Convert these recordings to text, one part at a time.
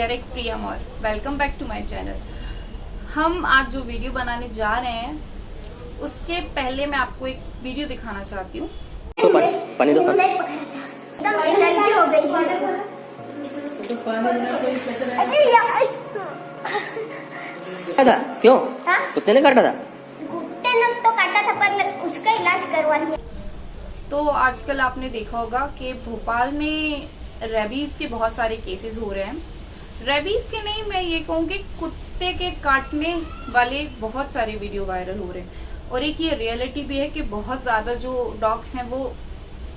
TRX Priyam और welcome back to my channel. हम आज जो वीडियो बनाने जा रहे हैं उसके पहले मैं आपको एक वीडियो दिखाना चाहती हूँ। पानी दो एलर्जी हो गई। था क्यों? हाँ? कुत्ते ने काटा था? कुत्ते ने तो काटा था पर उसका इलाज करवाना। तो आजकल आपने देखा होगा कि भोपाल में रेबीज के बहुत सारे केसेस हो रहे हैं। रेबीज के नहीं, मैं ये कहूँगी कुत्ते के काटने वाले बहुत सारे वीडियो वायरल हो रहे हैं। और एक ये रियलिटी भी है कि बहुत ज्यादा जो डॉग्स हैं वो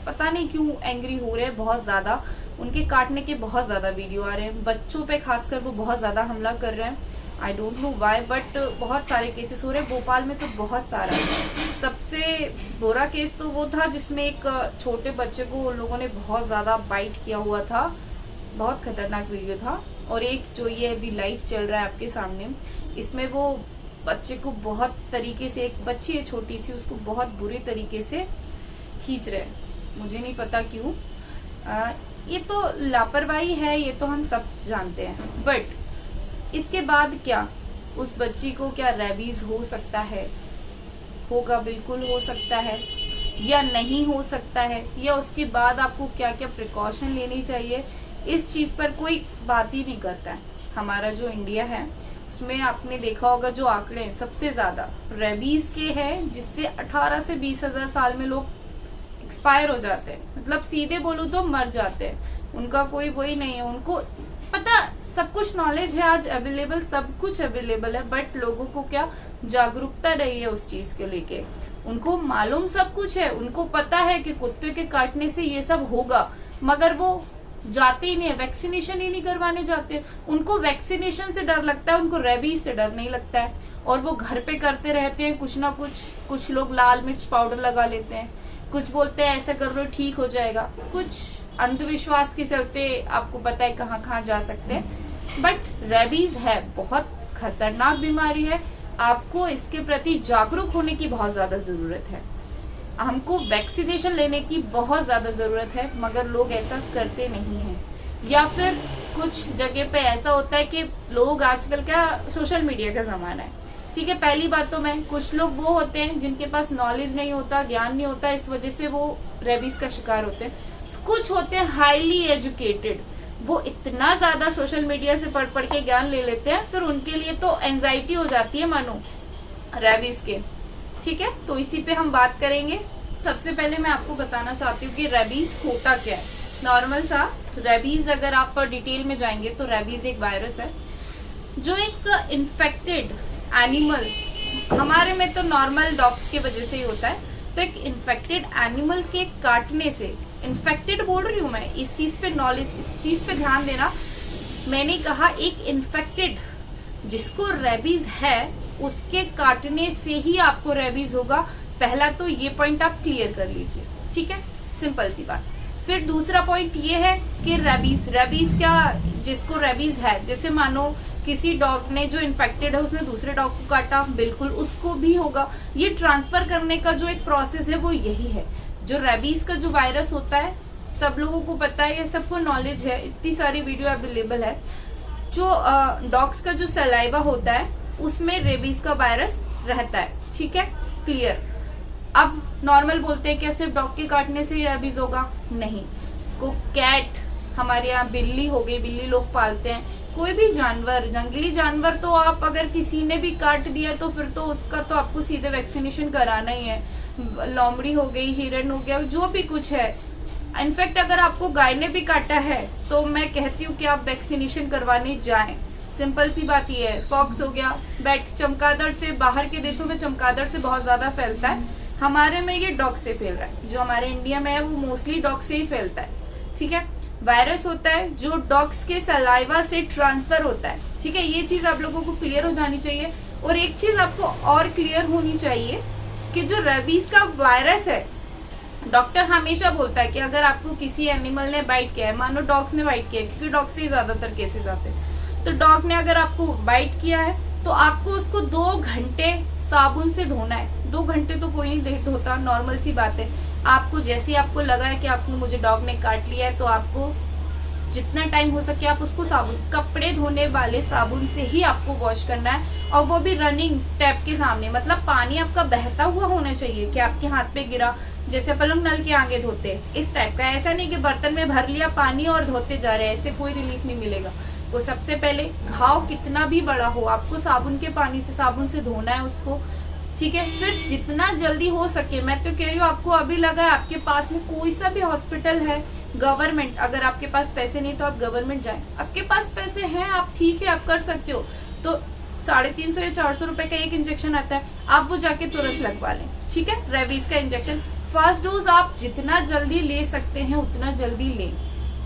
पता नहीं क्यों एंग्री हो रहे हैं, बहुत ज्यादा उनके काटने के बहुत ज्यादा वीडियो आ रहे हैं। बच्चों पे खासकर वो बहुत ज्यादा हमला कर रहे हैं। I don't know why, but बहुत सारे केसेस हो रहे हैं भोपाल में तो बहुत सारा। सबसे बुरा केस तो वो था जिसमें एक छोटे बच्चे को उन लोगों ने बहुत ज्यादा बाइट किया हुआ था। बहुत खतरनाक वीडियो था। और एक जो ये अभी लाइव चल रहा है आपके सामने, इसमें वो बच्चे को बहुत तरीके से, एक बच्ची है छोटी सी, उसको बहुत बुरी तरीके से खींच रहे हैं। मुझे नहीं पता क्यों। ये तो लापरवाही है, ये तो हम सब जानते हैं। बट इसके बाद क्या उस बच्ची को क्या रेबीज हो सकता है? होगा, बिल्कुल हो सकता है, या नहीं हो सकता है, या उसके बाद आपको क्या क्या प्रिकॉशन लेनी चाहिए, इस चीज पर कोई बात ही नहीं करता है। हमारा जो इंडिया है उसमें आपने देखा होगा जो आंकड़े हैं सबसे ज्यादा रेबीज के हैं, जिससे 18 से 20,000 साल में लोग एक्सपायर हो जाते हैं। मतलब सीधे बोलूं तो मर जाते हैं। उनका कोई वही नहीं है। उनको पता, सब कुछ नॉलेज है आज अवेलेबल, सब कुछ अवेलेबल है, बट लोगों को क्या जागरूकता नहीं है उस चीज के लेके। उनको मालूम सब कुछ है, उनको पता है कि कुत्ते के काटने से ये सब होगा, मगर वो जाते ही नहीं है, वैक्सीनेशन ही नहीं करवाने जाते। उनको वैक्सीनेशन से डर लगता है, उनको रेबीज से डर नहीं लगता है। और वो घर पे करते रहते हैं कुछ ना कुछ। कुछ लोग लाल मिर्च पाउडर लगा लेते हैं, कुछ बोलते हैं ऐसा कर लो ठीक हो जाएगा, कुछ अंधविश्वास के चलते आपको पता है कहाँ कहाँ जा सकते हैं। बट रेबीज है, बहुत खतरनाक बीमारी है। आपको इसके प्रति जागरूक होने की बहुत ज्यादा जरूरत है। हमको वैक्सीनेशन लेने की बहुत ज्यादा जरूरत है, मगर लोग ऐसा करते नहीं हैं। या फिर कुछ जगह पे ऐसा होता है कि लोग, आजकल क्या सोशल मीडिया का जमाना है, ठीक है। पहली बात तो मैं, कुछ लोग वो होते हैं जिनके पास नॉलेज नहीं होता, ज्ञान नहीं होता, इस वजह से वो रेबीज का शिकार होते हैं। कुछ होते हैं हाईली एजुकेटेड, वो इतना ज्यादा सोशल मीडिया से पढ़ के ज्ञान ले लेते हैं, फिर उनके लिए तो एंजाइटी हो जाती है मानो रेबीज के, ठीक है। तो इसी पे हम बात करेंगे। सबसे पहले मैं आपको बताना चाहती हूँ कि रेबीज होता क्या है। नॉर्मल सा रेबीज, अगर आप डिटेल में जाएंगे तो रेबीज एक वायरस है जो एक इन्फेक्टेड एनिमल, हमारे में तो नॉर्मल डॉग्स की वजह से ही होता है, तो एक इन्फेक्टेड एनिमल के काटने से, इन्फेक्टेड बोल रही हूँ मैं, इस चीज पे नॉलेज, इस चीज पे ध्यान देना। मैंने कहा एक इन्फेक्टेड, जिसको रेबीज है, उसके काटने से ही आपको रेबीज होगा। पहला तो ये पॉइंट आप क्लियर कर लीजिए, ठीक है, सिंपल सी बात। फिर दूसरा पॉइंट ये है कि रेबीज क्या, जिसको रेबीज है, जैसे मानो किसी डॉग ने जो इन्फेक्टेड है उसने दूसरे डॉग को काटा, बिल्कुल उसको भी होगा। ये ट्रांसफर करने का जो एक प्रोसेस है वो यही है। जो रेबीज का जो वायरस होता है, सब लोगों को पता है, ये सबको नॉलेज है, इतनी सारी वीडियो अवेलेबल है। जो डॉग्स का जो सलाइवा होता है उसमें रेबीज का वायरस रहता है, ठीक है, क्लियर। अब नॉर्मल बोलते हैं क्या सिर्फ डॉग के काटने से ही रेबीज होगा? नहीं। को कैट, हमारे यहाँ बिल्ली हो गई, बिल्ली लोग पालते हैं, कोई भी जानवर, जंगली जानवर, तो आप अगर किसी ने भी काट दिया तो फिर तो उसका तो आपको सीधे वैक्सीनेशन कराना ही है। लोमड़ी हो गई, हिरन हो गया, जो भी कुछ है। इनफैक्ट अगर आपको गाय ने भी काटा है तो मैं कहती हूँ कि आप वैक्सीनेशन करवाने जाएं। सिंपल सी बात ये है। फॉक्स हो गया, बैट, चमगादड़ से, बाहर के देशों में चमगादड़ से बहुत ज्यादा फैलता है, हमारे में ये डॉग से फैल रहा है। जो हमारे इंडिया में है वो मोस्टली डॉग से ही फैलता है, ठीक है। वायरस होता है जो डॉग्स के सलाइवा से ट्रांसफर होता है, ठीक है। ये चीज आप लोगों को क्लियर हो जानी चाहिए। और एक चीज आपको और क्लियर होनी चाहिए कि जो रेबीज का वायरस है, डॉक्टर हमेशा बोलता है कि अगर आपको किसी एनिमल ने बाइट किया है, मानो डॉग्स ने बाइट किया है, क्योंकि डॉग से ही ज्यादातर केसेस आते हैं, तो डॉग ने अगर आपको बाइट किया है तो आपको उसको 2 घंटे साबुन से धोना है। 2 घंटे तो कोई नहीं धोता, नॉर्मल सी बात है। आपको जैसे आपको लगा है कि आपको, मुझे डॉग ने काट लिया है, तो आपको जितना टाइम हो सके आप उसको साबुन, कपड़े धोने वाले साबुन से ही आपको वॉश करना है, और वो भी रनिंग टैप के सामने, मतलब पानी आपका बहता हुआ होना चाहिए कि आपके हाथ पे गिरा, जैसे अपन लोग नल के आगे धोते हैं इस टाइप का। ऐसा नहीं कि बर्तन में भर लिया पानी और धोते जा रहे हैं, ऐसे कोई रिलीफ नहीं मिलेगा। तो सबसे पहले घाव कितना भी बड़ा हो आपको साबुन के पानी से, साबुन से धोना है उसको, ठीक है। फिर जितना जल्दी हो सके, मैं तो कह रही हूँ आपको अभी लगा है आपके पास में कोई सा भी हॉस्पिटल है गवर्नमेंट, अगर आपके पास पैसे नहीं तो आप गवर्नमेंट जाएं, आपके पास पैसे हैं आप ठीक है आप कर सकते हो, तो 350 या 400 रुपए का एक इंजेक्शन आता है, आप वो जाके तुरंत लगवा लें, ठीक है। रेबीज का इंजेक्शन फर्स्ट डोज आप जितना जल्दी ले सकते हैं उतना जल्दी लें।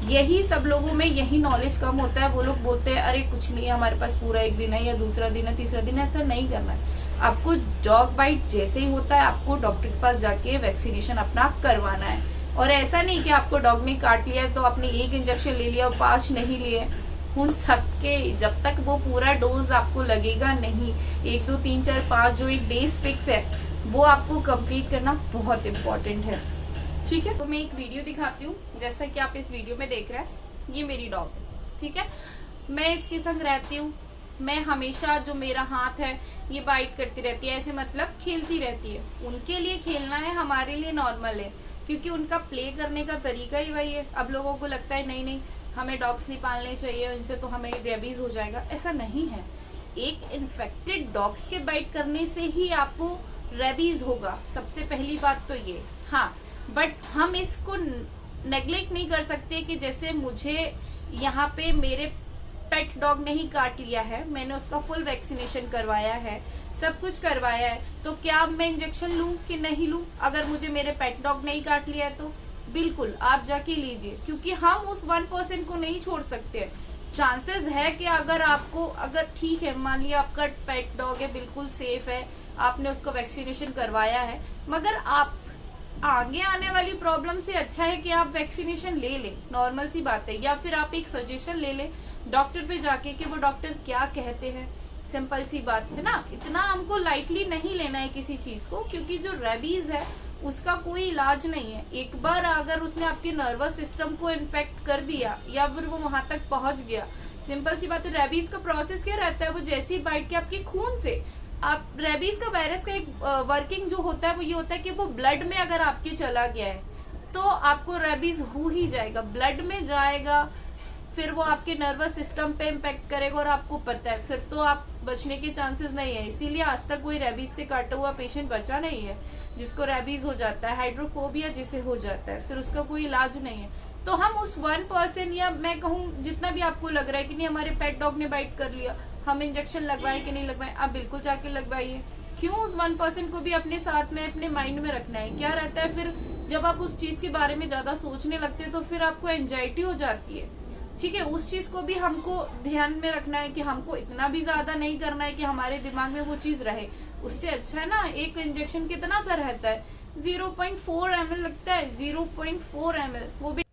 यही सब लोगों में यही नॉलेज कम होता है, वो लोग बोलते हैं अरे कुछ नहीं है हमारे पास, पूरा एक दिन है या दूसरा दिन है तीसरा दिन है, ऐसा नहीं करना है। आपको डॉग बाइट जैसे ही होता है आपको डॉक्टर के पास जाके वैक्सीनेशन अपना करवाना है, और ऐसा नहीं कि आपको डॉग ने काट लिया तो आपने एक इंजेक्शन ले लिया और 5 नहीं लिए। उन सबके जब तक वो पूरा डोज आपको लगेगा नहीं, 1 2 3 4 5 जो एक डेज फिक्स है वो आपको कंप्लीट करना बहुत इम्पोर्टेंट है, ठीक है। तो मैं एक वीडियो दिखाती हूँ, जैसा कि आप इस वीडियो में देख रहे हैं, ये मेरी डॉग है, ठीक है। मैं इसके संग रहती हूँ, मैं हमेशा जो मेरा हाथ है ये बाइट करती रहती है, ऐसे मतलब खेलती रहती है। उनके लिए खेलना है, हमारे लिए नॉर्मल है, क्योंकि उनका प्ले करने का तरीका ही वही है। अब लोगों को लगता है नहीं नहीं हमें डॉग्स नहीं पालने चाहिए, इनसे तो हमें रेबीज हो जाएगा, ऐसा नहीं है। एक इन्फेक्टेड डॉग्स के बाइट करने से ही आपको रेबीज होगा, सबसे पहली बात तो ये। हाँ, बट हम इसको नेग्लेक्ट नहीं कर सकते कि जैसे मुझे यहाँ पे मेरे पेट डॉग ने ही काट लिया है, मैंने उसका फुल वैक्सीनेशन करवाया है, सब कुछ करवाया है, तो क्या अब मैं इंजेक्शन लूं कि नहीं लूं? अगर मुझे मेरे पेट डॉग ने ही काट लिया है तो बिल्कुल आप जाके लीजिए, क्योंकि हम उस 1% को नहीं छोड़ सकते। चांसेस है कि अगर ठीक है, मान लिया आपका पेट डॉग है बिल्कुल सेफ है, आपने उसको वैक्सीनेशन करवाया है, मगर आप आगे आने वाली प्रॉब्लम से अच्छा है कि आप वैक्सीनेशन ले लें, नॉर्मल सी बात है। या फिर आप एक सजेशन ले लें डॉक्टर पे जाके कि वो डॉक्टर क्या कहते हैं, सिंपल सी बात है ना। इतना हमको लाइटली नहीं लेना है किसी चीज को, क्योंकि जो रेबीज है उसका कोई इलाज नहीं है। एक बार अगर उसने आपके नर्वस सिस्टम को इन्फेक्ट कर दिया या फिर वो वहां तक पहुंच गया, सिंपल सी बात है। रेबीज का प्रोसेस क्या रहता है, वो जैसे ही बाइट के आपके खून से, आप रेबीज का वायरस का एक वर्किंग जो होता है वो ये होता है कि वो ब्लड में अगर आपके चला गया है तो आपको रेबीज हो ही जाएगा, ब्लड में जाएगा, फिर वो आपके नर्वस सिस्टम पे इम्पैक्ट करेगा, और आपको पता है फिर तो आप बचने के चांसेस नहीं है। इसीलिए आज तक कोई रेबीज से काटा हुआ पेशेंट बचा नहीं है जिसको रेबीज हो जाता है, हाइड्रोफोबिया जिसे हो जाता है, फिर उसका कोई इलाज नहीं है। तो हम उस 1%, या मैं कहूँ जितना भी आपको लग रहा है कि नहीं हमारे पेट डॉग ने बाइट कर लिया, हम इंजेक्शन लगवाए कि नहीं लगवाए, आप बिल्कुल जाके लगवाइए। क्यों उस 1% को भी अपने साथ में, अपने माइंड में रखना है? क्या रहता है फिर जब आप उस चीज के बारे में ज्यादा सोचने लगते हैं तो फिर आपको एंजाइटी हो जाती है, ठीक है। उस चीज को भी हमको ध्यान में रखना है कि हमको इतना भी ज्यादा नहीं करना है कि हमारे दिमाग में वो चीज रहे। उससे अच्छा है ना, एक इंजेक्शन कितना सा रहता है, 0.4 ml लगता है, 0.4 ml, वो भी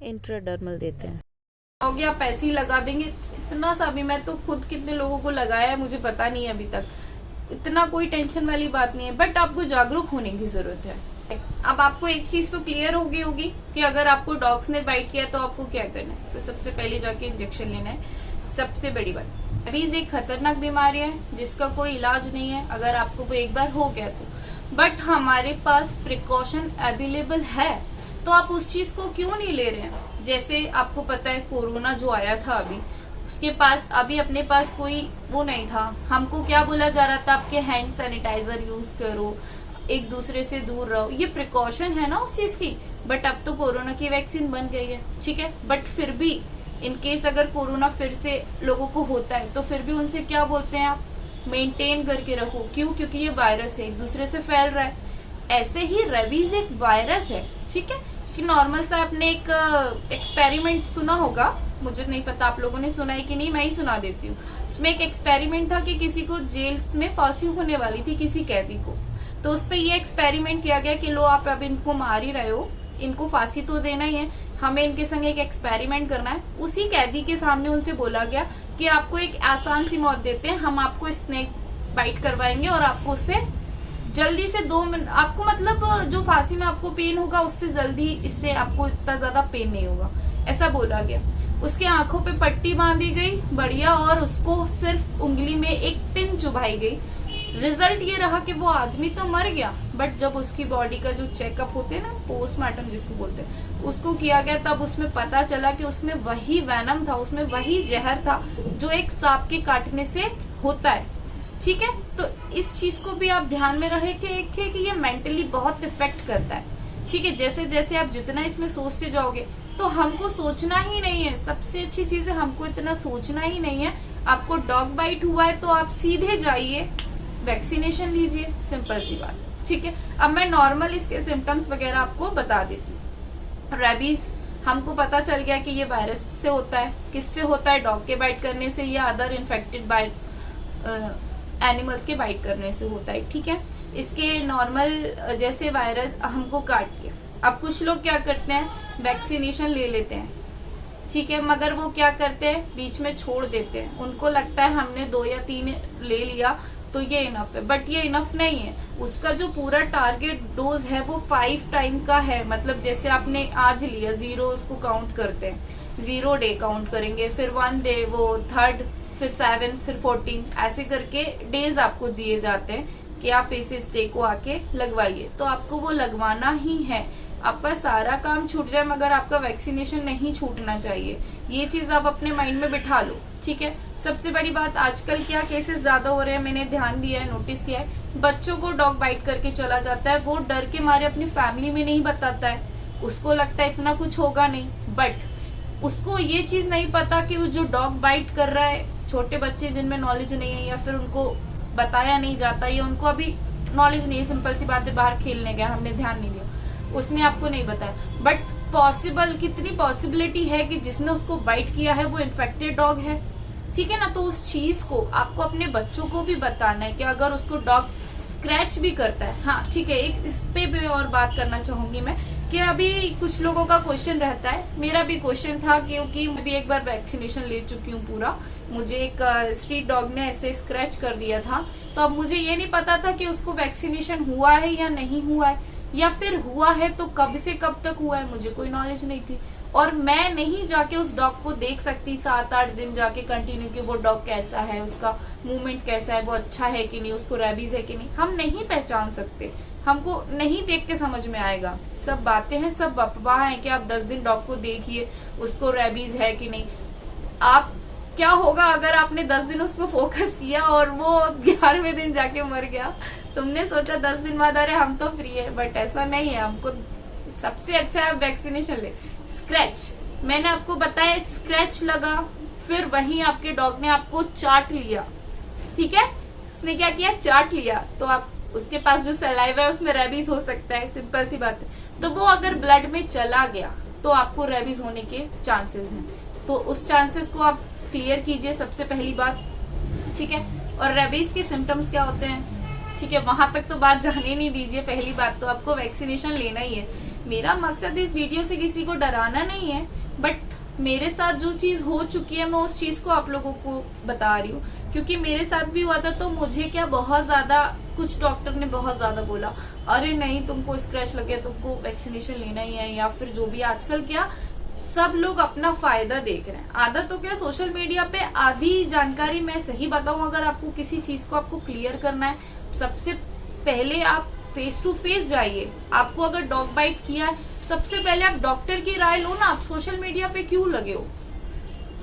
इंट्राडर्मल देते हैं। हो गया, पैसे ही लगा देंगे इतना सा भी। मैं तो खुद कितने लोगों को लगाया है मुझे पता नहीं है अभी तक, इतना कोई टेंशन वाली बात नहीं है, बट आपको जागरूक होने की जरूरत है। अब आपको एक चीज तो क्लियर हो गई होगी कि अगर आपको डॉग्स ने बाइट किया तो आपको क्या करना है। तो सबसे पहले जाके इंजेक्शन लेना है, सबसे बड़ी बात। रेबीज एक खतरनाक बीमारी है जिसका कोई इलाज नहीं है अगर आपको वो एक बार हो गया तो, बट हमारे पास प्रिकॉशन अवेलेबल है, तो आप उस चीज को क्यों नहीं ले रहे हैं? जैसे आपको पता है कोरोना जो आया था अभी, उसके पास अभी अपने पास कोई वो नहीं था, हमको क्या बोला जा रहा था, आपके हैंड सैनिटाइजर यूज करो, एक दूसरे से दूर रहो, ये प्रिकॉशन है ना उस चीज की। बट अब तो कोरोना की वैक्सीन बन गई है, ठीक है, बट फिर भी इन केस अगर कोरोना फिर से लोगों को होता है तो फिर भी उनसे क्या बोलते हैं आप, मेंटेन करके रखो। क्यों? क्योंकि ये वायरस है, एक दूसरे से फैल रहा है। ऐसे ही रेबीज एक वायरस है, ठीक है, कि नॉर्मल सा आपने एक एक्सपेरिमेंट सुना होगा, मुझे नहीं पता आप लोगों ने सुना है कि नहीं, मैं ही सुना देती हूँ। उसमें एक एक्सपेरिमेंट था कि किसी को जेल में फांसी होने वाली थी, किसी कैदी को, तो उस पर ये एक्सपेरिमेंट किया गया कि लो आप अब इनको मार ही रहे हो, इनको फांसी तो देना ही है, हमें इनके संग एक एक्सपेरिमेंट करना है। उसी कैदी के सामने उनसे बोला गया कि आपको एक आसान सी मौत देते हैं, हम आपको स्नेक बाइट करवाएंगे और आपको उससे जल्दी से 2 मिनट, आपको मतलब जो फांसी में आपको पेन होगा उससे जल्दी इससे आपको इतना ज्यादा पेन नहीं होगा, ऐसा बोला गया। उसके आंखों पे पट्टी बांधी गई बढ़िया, और उसको सिर्फ उंगली में एक पिन चुभाई गई। रिजल्ट ये रहा कि वो आदमी तो मर गया, बट जब उसकी बॉडी का जो चेकअप होते हैं ना, पोस्टमार्टम जिसको बोलते हैं, उसको किया गया, तब उसमें पता चला कि उसमें वही वेनम था, उसमें वही जहर था जो एक सांप के काटने से होता है। ठीक है, तो इस चीज को भी आप ध्यान में रहे कि ये मेंटली बहुत इफेक्ट करता है। ठीक है, जैसे जैसे आप जितना इसमें सोचते जाओगे, तो हमको सोचना ही नहीं है। सबसे अच्छी चीज है, हमको इतना सोचना ही नहीं है। आपको डॉग बाइट हुआ है तो आप सीधे जाइए, वैक्सीनेशन लीजिए, सिंपल सी बात। ठीक है, अब मैं नॉर्मल इसके सिम्टम्स वगैरह आपको बता देती हूँ। रेबीज हमको पता चल गया कि ये वायरस से होता है। किससे होता है? डॉग के बाइट करने से या अदर इन्फेक्टेड बाइट एनिमल्स के बाइट करने से होता है। ठीक है, इसके नॉर्मल जैसे वायरस हमको काट लिया, अब कुछ लोग क्या करते हैं, वैक्सीनेशन ले लेते हैं। ठीक है, मगर वो क्या करते हैं, बीच में छोड़ देते हैं। उनको लगता है हमने 2 या 3 ले लिया तो ये इनफ है, बट ये इनफ नहीं है। उसका जो पूरा टारगेट डोज है वो 5 टाइम का है। मतलब जैसे आपने आज लिया 0, उसको काउंट करते हैं, 0 डे काउंट करेंगे, फिर 1 डे, वो 3rd, फिर 7, फिर 14, ऐसे करके डेज आपको दिए जाते हैं कि आप इस डे को आके लगवाइए। तो आपको वो लगवाना ही है। आपका सारा काम छूट जाए मगर आपका वैक्सीनेशन नहीं छूटना चाहिए। ये चीज आप अपने माइंड में बिठा लो। ठीक है, सबसे बड़ी बात, आजकल क्या केसेस ज्यादा हो रहे हैं, मैंने ध्यान दिया है, नोटिस किया है, बच्चों को डॉग बाइट करके चला जाता है। वो डर के मारे अपनी फैमिली में नहीं बताता है, उसको लगता है इतना कुछ होगा नहीं, बट उसको ये चीज नहीं पता कि वो जो डॉग बाइट कर रहा है, छोटे बच्चे जिनमें नॉलेज नहीं है या फिर उनको बताया नहीं जाता या उनको अभी नॉलेज नहीं है, सिंपल सी बात है, बाहर खेलने गया, हमने ध्यान नहीं दिया, उसने आपको नहीं बताया, बट पॉसिबल, कितनी पॉसिबिलिटी है कि जिसने उसको बाइट किया है वो इन्फेक्टेड डॉग है। ठीक है ना, तो उस चीज को आपको अपने बच्चों को भी बताना है कि अगर उसको डॉग स्क्रैच भी करता है, हाँ ठीक है, एक इस पे भी और बात करना चाहूंगी मैं कि अभी कुछ लोगों का क्वेश्चन रहता है, मेरा भी क्वेश्चन था, क्योंकि मैं भी एक बार वैक्सीनेशन ले चुकी हूँ पूरा, मुझे एक स्ट्रीट डॉग ने ऐसे स्क्रैच कर दिया था, तो अब मुझे ये नहीं पता था कि उसको वैक्सीनेशन हुआ है या नहीं हुआ है, या फिर हुआ है तो कब से कब तक हुआ है, मुझे कोई नॉलेज नहीं थी। और मैं नहीं जाके उस डॉग को देख सकती 7-8 दिन जाके कंटिन्यू कि वो डॉग कैसा है, उसका मूवमेंट कैसा है, वो अच्छा है कि नहीं, उसको रेबीज है कि नहीं, हम नहीं पहचान सकते, हमको नहीं देख के समझ में आएगा। सब बातें हैं, सब अफवाह है कि आप 10 दिन डॉग को देखिए उसको रेबीज है कि नहीं। आप क्या होगा अगर आपने 10 दिन उसको फोकस किया और वो 11वें दिन जाके मर गया, तुमने सोचा 10 दिन बाद अरे हम तो फ्री है, बट ऐसा नहीं है। हमको सबसे अच्छा है वैक्सीनेशन ले। स्क्रैच, मैंने आपको बताया, स्क्रैच लगा, फिर वहीं आपके डॉग ने आपको चाट लिया, ठीक है, उसने क्या किया, चाट लिया, तो आप उसके पास जो सलाइवा है उसमें रेबीज हो सकता है, सिंपल सी बात है। तो वो अगर ब्लड में चला गया तो आपको रेबीज होने के चांसेस हैं, तो उस चांसेस को आप क्लियर कीजिए, सबसे पहली बात। ठीक है, और रेबीज के सिम्टम्स क्या होते हैं, ठीक है, वहां तक तो बात जाने नहीं दीजिए। पहली बात तो आपको वैक्सीनेशन लेना ही है। मेरा मकसद इस वीडियो से किसी को डराना नहीं है, बट मेरे साथ जो चीज हो चुकी है मैं उस चीज को आप लोगों को बता रही हूँ, क्योंकि मेरे साथ भी हुआ था। तो मुझे क्या, बहुत ज्यादा, कुछ डॉक्टर ने बहुत ज्यादा बोला, अरे नहीं तुमको स्क्रैच लगे, तुमको वैक्सीनेशन लेना ही है, या फिर जो भी। आजकल क्या सब लोग अपना फायदा देख रहे हैं। आधा तो क्या, सोशल मीडिया पे आधी जानकारी, मैं सही बताऊं, अगर आपको किसी चीज को आपको क्लियर करना है, सबसे पहले आप फेस टू फेस जाइए। आपको अगर डॉग बाइट किया है, सबसे पहले आप डॉक्टर की राय लो ना, आप सोशल मीडिया पे क्यों लगे हो।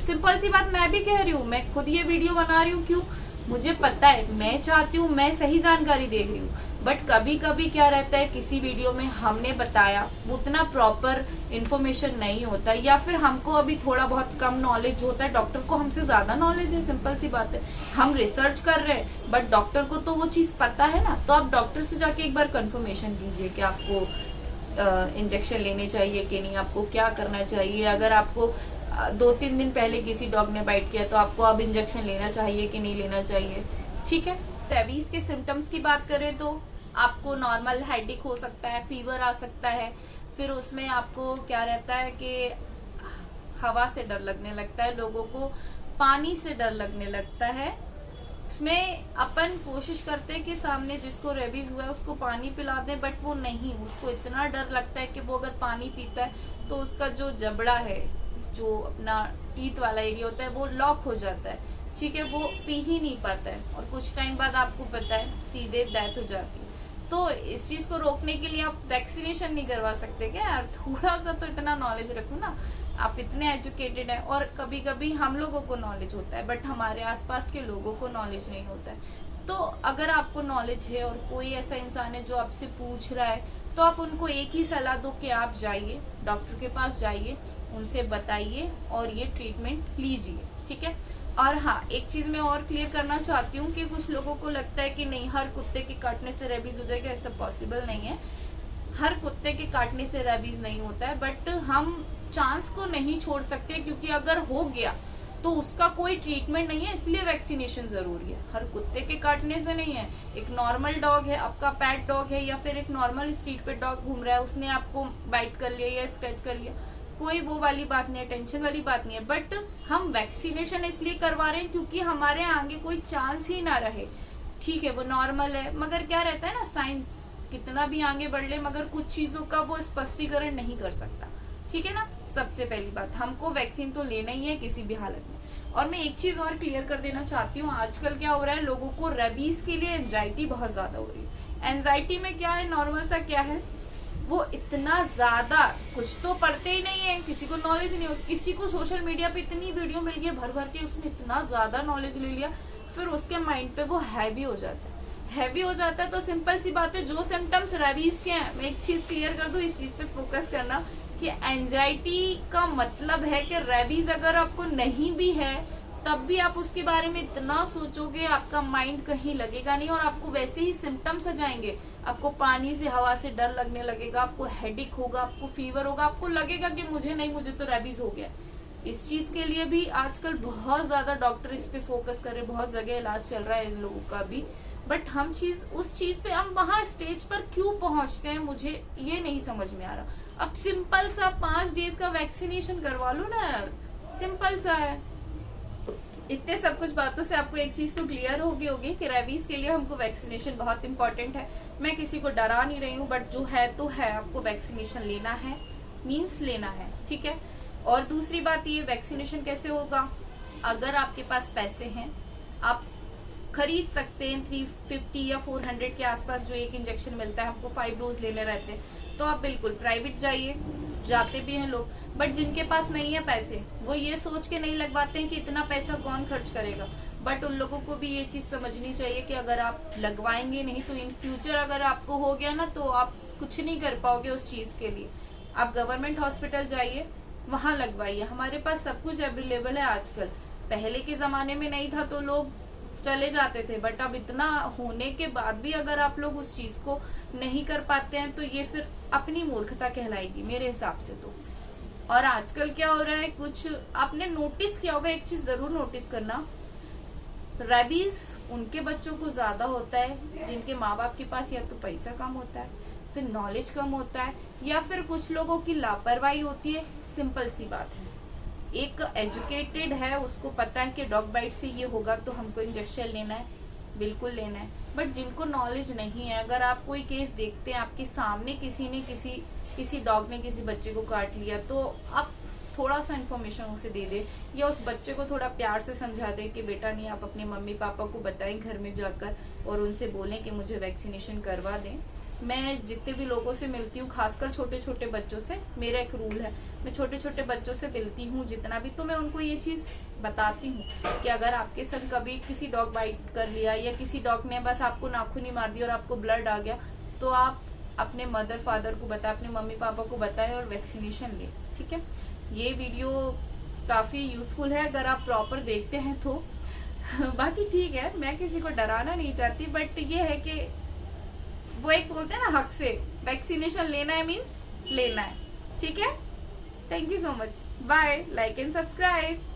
सिंपल सी बात मैं भी कह रही हूँ, मैं खुद ये वीडियो बना रही हूँ, क्यों, मुझे पता है, मैं चाहती हूँ मैं सही जानकारी देख रही हूँ, बट कभी कभी क्या रहता है, किसी वीडियो में हमने बताया वो उतना प्रॉपर इन्फॉर्मेशन नहीं होता, या फिर हमको अभी थोड़ा बहुत कम नॉलेज होता है, डॉक्टर को हमसे ज्यादा नॉलेज है, सिंपल सी बात है, हम रिसर्च कर रहे हैं, बट डॉक्टर को तो वो चीज पता है ना। तो आप डॉक्टर से जाके एक बार कंफर्मेशन कीजिए कि आपको इंजेक्शन लेने चाहिए कि नहीं, आपको क्या करना चाहिए। अगर आपको 2-3 दिन पहले किसी डॉग ने बाइट किया तो आपको अब इंजेक्शन लेना चाहिए कि नहीं लेना चाहिए। ठीक है, रेबीज के सिम्टम्स की बात करें तो आपको नॉर्मल हेडेक हो सकता है, फीवर आ सकता है, फिर उसमें आपको क्या रहता है कि हवा से डर लगने लगता है, लोगों को पानी से डर लगने लगता है। उसमें अपन कोशिश करते हैं कि सामने जिसको रेबीज हुआ है उसको पानी पिला दें, बट वो नहीं, उसको इतना डर लगता है कि वो अगर पानी पीता है तो उसका जो जबड़ा है, जो अपना टीथ वाला एरिया होता है वो लॉक हो जाता है, ठीक है, वो पी ही नहीं पाता है और कुछ टाइम बाद आपको पता है सीधे डेथ हो जाती है। तो इस चीज को रोकने के लिए आप वैक्सीनेशन नहीं करवा सकते क्या यार? थोड़ा सा तो इतना नॉलेज रखो ना, आप इतने एजुकेटेड हैं। और कभी कभी हम लोगों को नॉलेज होता है बट हमारे आसपास के लोगों को नॉलेज नहीं होता है। तो अगर आपको नॉलेज है और कोई ऐसा इंसान है जो आपसे पूछ रहा है तो आप उनको एक ही सलाह दो कि आप जाइए, डॉक्टर के पास जाइए, उनसे बताइए और ये ट्रीटमेंट लीजिए, ठीक है। और हाँ, एक चीज मैं और क्लियर करना चाहती हूँ कि कुछ लोगों को लगता है कि नहीं हर कुत्ते के काटने से रेबीज हो जाएगा, ऐसा पॉसिबल नहीं है। हर कुत्ते के काटने से रेबीज नहीं होता है, बट हम चांस को नहीं छोड़ सकते क्योंकि अगर हो गया तो उसका कोई ट्रीटमेंट नहीं है, इसलिए वैक्सीनेशन जरूरी है। हर कुत्ते के काटने से नहीं है। एक नॉर्मल डॉग है, आपका पेट डॉग है या फिर एक नॉर्मल स्ट्रीट पे डॉग घूम रहा है, उसने आपको बाइट कर लिया या स्क्रैच कर लिया, कोई वो वाली बात नहीं है, टेंशन वाली बात नहीं है। बट हम वैक्सीनेशन इसलिए करवा रहे हैं क्योंकि हमारे आगे कोई चांस ही ना रहे, ठीक है। वो नॉर्मल है मगर क्या रहता है ना, साइंस कितना भी आगे बढ़ ले मगर कुछ चीजों का वो स्पष्टीकरण नहीं कर सकता, ठीक है ना। सबसे पहली बात, हमको वैक्सीन तो लेना ही है किसी भी हालत में। और मैं एक चीज और क्लियर कर देना चाहती हूँ, आजकल क्या हो रहा है, लोगों को रेबीज के लिए एंजाइटी बहुत ज्यादा हो रही है। एंजाइटी में क्या है, नॉर्मल सा क्या है, वो इतना ज्यादा कुछ तो पढ़ते ही नहीं है, किसी को नॉलेज नहीं हो, किसी को सोशल मीडिया पे इतनी वीडियो मिल गई भर भर के, उसने इतना ज्यादा नॉलेज ले लिया, फिर उसके माइंड पे वो हैवी हो जाता है। हैवी हो जाता है तो सिंपल सी बात है, जो सिम्टम्स रेबीज के हैं, मैं एक चीज क्लियर कर दूं, इस चीज पे फोकस करना कि एंजाइटी का मतलब है कि रेबीज अगर आपको नहीं भी है तब भी आप उसके बारे में इतना सोचोगे, आपका माइंड कहीं लगेगा नहीं और आपको वैसे ही सिम्टम्स आ जाएंगे। आपको पानी से, हवा से डर लगने लगेगा, आपको हेडेक होगा, आपको फीवर होगा, आपको लगेगा कि मुझे तो रेबीज हो गया। इस चीज के लिए भी आजकल बहुत ज्यादा डॉक्टर इस पे फोकस कर रहे, बहुत जगह इलाज चल रहा है इन लोगों का भी। बट हम उस चीज पे हम वहां स्टेज पर क्यों पहुंचते हैं, मुझे ये नहीं समझ में आ रहा। अब सिंपल सा 5 डेज का वैक्सीनेशन करवा लो ना यार, सिंपल सा है। इतने सब कुछ बातों से आपको एक चीज तो क्लियर होगी कि रेबीज के लिए हमको वैक्सीनेशन बहुत इंपॉर्टेंट है। मैं किसी को डरा नहीं रही हूँ, बट जो है तो है, आपको वैक्सीनेशन लेना है, मीन्स लेना है, ठीक है। और दूसरी बात, ये वैक्सीनेशन कैसे होगा, अगर आपके पास पैसे हैं आप खरीद सकते हैं 350 या 400 के आसपास जो एक इंजेक्शन मिलता है, हमको 5 डोज लेने रहते हैं, तो आप बिल्कुल प्राइवेट जाइए, जाते भी हैं लोग। बट जिनके पास नहीं है पैसे, वो ये सोच के नहीं लगवाते हैं कि इतना पैसा कौन खर्च करेगा। बट उन लोगों को भी ये चीज समझनी चाहिए कि अगर आप लगवाएंगे नहीं तो इन फ्यूचर अगर आपको हो गया ना तो आप कुछ नहीं कर पाओगे उस चीज के लिए। आप गवर्नमेंट हॉस्पिटल जाइए, वहां लगवाइए, हमारे पास सब कुछ अवेलेबल है आजकल। पहले के जमाने में नहीं था तो लोग चले जाते थे, बट अब इतना होने के बाद भी अगर आप लोग उस चीज को नहीं कर पाते हैं तो ये फिर अपनी मूर्खता कहलाएगी मेरे हिसाब से तो। और आजकल क्या हो रहा है, कुछ आपने नोटिस किया होगा, एक चीज जरूर नोटिस करना, रेबीज उनके बच्चों को ज्यादा होता है जिनके माँ बाप के पास या तो पैसा कम होता है, फिर नॉलेज कम होता है, या फिर कुछ लोगों की लापरवाही होती है। सिंपल सी बात है, एक एजुकेटेड है, उसको पता है कि डॉग बाइट से ये होगा तो हमको इंजेक्शन लेना है, बिल्कुल लेना है। बट जिनको नॉलेज नहीं है, अगर आप कोई केस देखते हैं आपके सामने किसी डॉग ने किसी बच्चे को काट लिया, तो आप थोड़ा सा इन्फॉर्मेशन उसे दे दे या उस बच्चे को थोड़ा प्यार से समझा दे कि बेटा नहीं, आप अपने मम्मी पापा को बताएं घर में जाकर और उनसे बोलें कि मुझे वैक्सीनेशन करवा दें। मैं जितने भी लोगों से मिलती हूँ, खासकर छोटे छोटे बच्चों से, मेरा एक रूल है, मैं छोटे छोटे बच्चों से मिलती हूँ जितना भी, तो मैं उनको ये चीज बताती हूँ कि अगर आपके संग कभी किसी डॉग बाइट कर लिया या किसी डॉग ने बस आपको नाखून ही मार दिया और आपको ब्लड आ गया, तो आप अपने मदर फादर को बताएं, अपने मम्मी पापा को बताएं और वैक्सीनेशन लें, ठीक है। ये वीडियो काफी यूजफुल है अगर आप प्रॉपर देखते हैं तो। बाकी ठीक है, मैं किसी को डराना नहीं चाहती, बट ये है कि वो एक बोलते हैं ना, हक से वैक्सीनेशन लेना है मीन्स लेना है, ठीक है। Thank you so much, bye, like and subscribe.